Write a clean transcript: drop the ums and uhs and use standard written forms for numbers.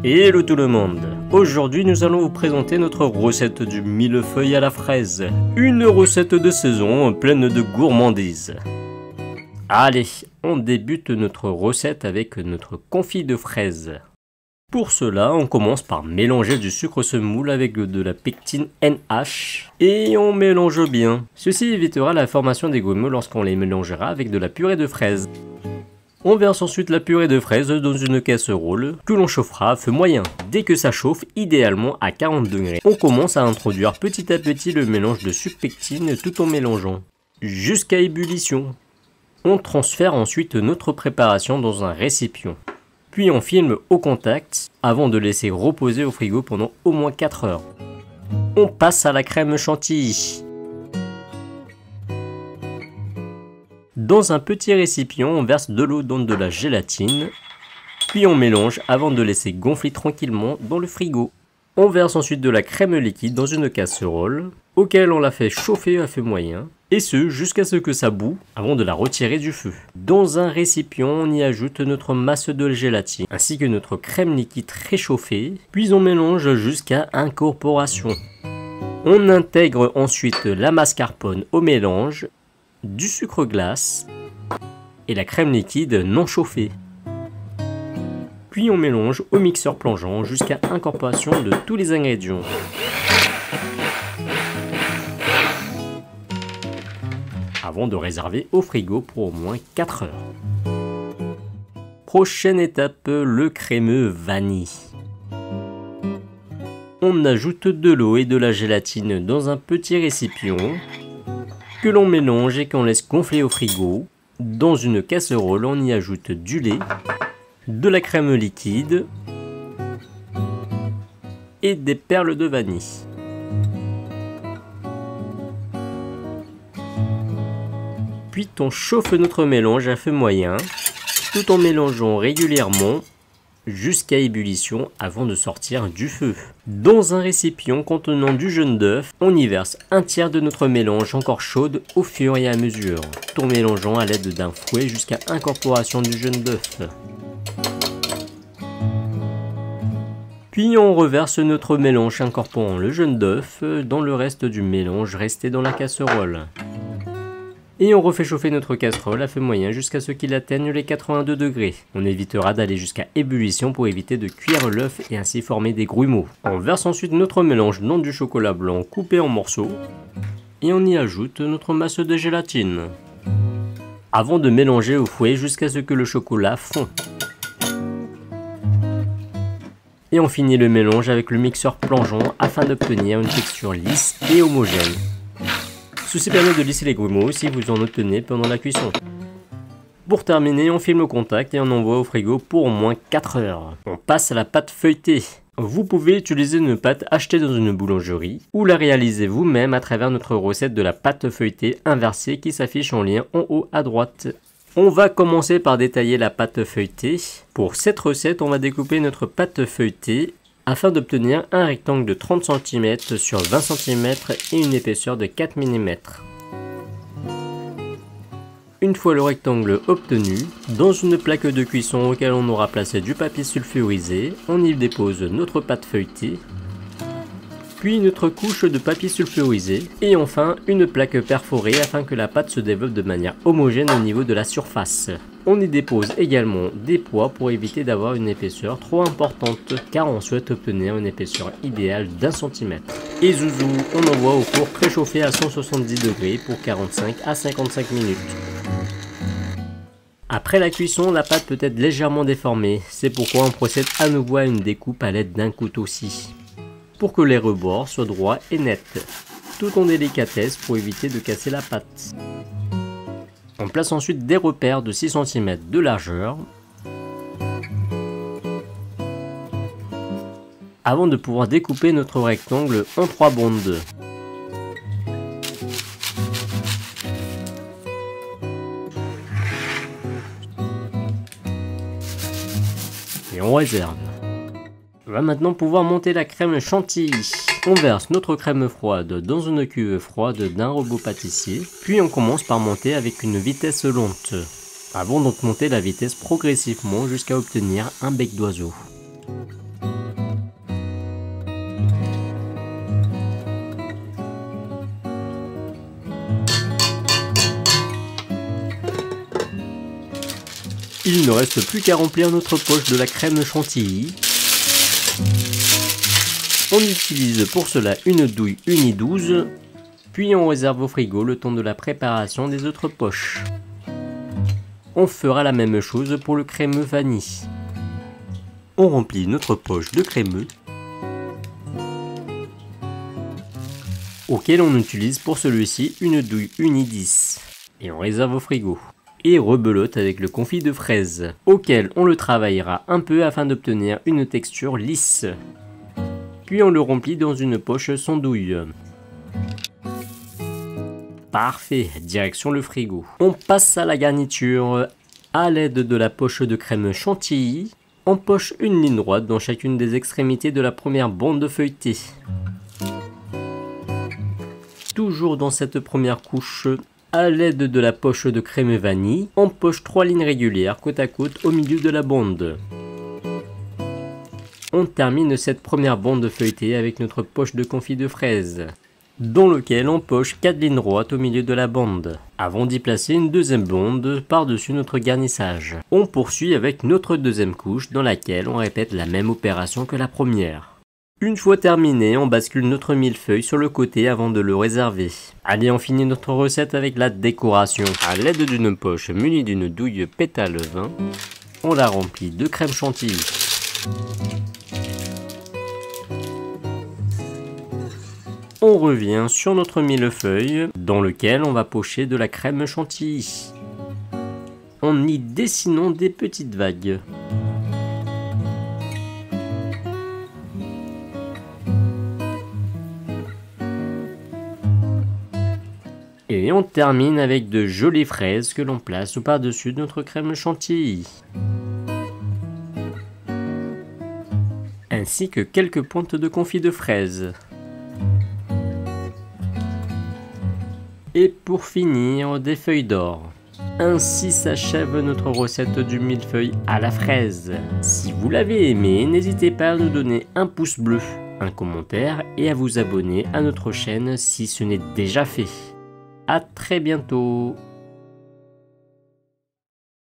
Hello tout le monde. Aujourd'hui nous allons vous présenter notre recette du millefeuille à la fraise. Une recette de saison pleine de gourmandise. Allez, on débute notre recette avec notre confit de fraises. Pour cela, on commence par mélanger du sucre semoule avec de la pectine NH et on mélange bien. Ceci évitera la formation des grumeaux lorsqu'on les mélangera avec de la purée de fraises. On verse ensuite la purée de fraises dans une casserole que l'on chauffera à feu moyen. Dès que ça chauffe, idéalement à 40 degrés, on commence à introduire petit à petit le mélange de sucre pectine tout en mélangeant, jusqu'à ébullition. On transfère ensuite notre préparation dans un récipient. Puis on filme au contact avant de laisser reposer au frigo pendant au moins 4 heures. On passe à la crème chantilly. Dans un petit récipient, on verse de l'eau dans de la gélatine, puis on mélange avant de laisser gonfler tranquillement dans le frigo. On verse ensuite de la crème liquide dans une casserole, auquel on la fait chauffer à feu moyen, et ce jusqu'à ce que ça bout avant de la retirer du feu. Dans un récipient, on y ajoute notre masse de gélatine, ainsi que notre crème liquide réchauffée, puis on mélange jusqu'à incorporation. On intègre ensuite la mascarpone au mélange, du sucre glace et la crème liquide non chauffée. Puis on mélange au mixeur plongeant jusqu'à incorporation de tous les ingrédients. Avant de réserver au frigo pour au moins 4 heures. Prochaine étape, le crémeux vanille. On ajoute de l'eau et de la gélatine dans un petit récipient que l'on mélange et qu'on laisse gonfler au frigo. Dans une casserole, on y ajoute du lait, de la crème liquide et des perles de vanille. Puis on chauffe notre mélange à feu moyen, tout en mélangeant régulièrement jusqu'à ébullition avant de sortir du feu. Dans un récipient contenant du jaune d'œuf, on y verse un tiers de notre mélange encore chaude au fur et à mesure, tout en mélangeant à l'aide d'un fouet jusqu'à incorporation du jaune d'œuf. Puis on reverse notre mélange incorporant le jaune d'œuf dans le reste du mélange resté dans la casserole. Et on refait chauffer notre casserole à feu moyen jusqu'à ce qu'il atteigne les 82 degrés. On évitera d'aller jusqu'à ébullition pour éviter de cuire l'œuf et ainsi former des grumeaux. On verse ensuite notre mélange dans du chocolat blanc coupé en morceaux et on y ajoute notre masse de gélatine. Avant de mélanger au fouet jusqu'à ce que le chocolat fond. Et on finit le mélange avec le mixeur plongeant afin d'obtenir une texture lisse et homogène. Ceci permet de lisser les grumeaux si vous en obtenez pendant la cuisson. Pour terminer, on filme au contact et on envoie au frigo pour au moins 4 heures. On passe à la pâte feuilletée. Vous pouvez utiliser une pâte achetée dans une boulangerie ou la réaliser vous-même à travers notre recette de la pâte feuilletée inversée qui s'affiche en lien en haut à droite. On va commencer par détailler la pâte feuilletée. Pour cette recette, on va découper notre pâte feuilletée afin d'obtenir un rectangle de 30 cm sur 20 cm et une épaisseur de 4 mm. Une fois le rectangle obtenu, dans une plaque de cuisson auquel on aura placé du papier sulfurisé, on y dépose notre pâte feuilletée, puis notre couche de papier sulfurisé et enfin une plaque perforée afin que la pâte se développe de manière homogène au niveau de la surface. On y dépose également des poids pour éviter d'avoir une épaisseur trop importante car on souhaite obtenir une épaisseur idéale d'1 cm. Et zouzou, on envoie au four préchauffé à 170 degrés pour 45 à 55 minutes. Après la cuisson, la pâte peut être légèrement déformée, c'est pourquoi on procède à nouveau à une découpe à l'aide d'un couteau-scie, pour que les rebords soient droits et nets, tout en délicatesse pour éviter de casser la pâte. On place ensuite des repères de 6 cm de largeur avant de pouvoir découper notre rectangle en 3 bandes. Et on réserve. On va maintenant pouvoir monter la crème chantilly. On verse notre crème froide dans une cuve froide d'un robot pâtissier, puis on commence par monter avec une vitesse lente, avant d'augmenter la vitesse progressivement jusqu'à obtenir un bec d'oiseau. Il ne reste plus qu'à remplir notre poche de la crème chantilly. On utilise pour cela une douille Uni 12, puis on réserve au frigo le temps de la préparation des autres poches. On fera la même chose pour le crémeux vanille. On remplit notre poche de crémeux, auquel on utilise pour celui-ci une douille Uni 10, et on réserve au frigo. Et rebelote avec le confit de fraises, auquel on le travaillera un peu afin d'obtenir une texture lisse. Puis on le remplit dans une poche sans douille. Parfait, direction le frigo. On passe à la garniture. À l'aide de la poche de crème chantilly, on poche une ligne droite dans chacune des extrémités de la première bande feuilletée. Toujours dans cette première couche, à l'aide de la poche de crème vanille, on poche 3 lignes régulières côte à côte au milieu de la bande. On termine cette première bande feuilletée avec notre poche de confit de fraises, dans lequel on poche 4 lignes droites au milieu de la bande, avant d'y placer une deuxième bande par-dessus notre garnissage. On poursuit avec notre deuxième couche dans laquelle on répète la même opération que la première. Une fois terminé, on bascule notre millefeuille sur le côté avant de le réserver. Allez, on finit notre recette avec la décoration. À l'aide d'une poche munie d'une douille pétale vin, on la remplit de crème chantilly. On revient sur notre millefeuille dans lequel on va pocher de la crème chantilly. En y dessinant des petites vagues. Et on termine avec de jolies fraises que l'on place par-dessus notre crème chantilly. Ainsi que quelques pointes de confit de fraises. Et pour finir, des feuilles d'or. Ainsi s'achève notre recette du millefeuille à la fraise. Si vous l'avez aimé, n'hésitez pas à nous donner un pouce bleu, un commentaire et à vous abonner à notre chaîne si ce n'est déjà fait. À très bientôt.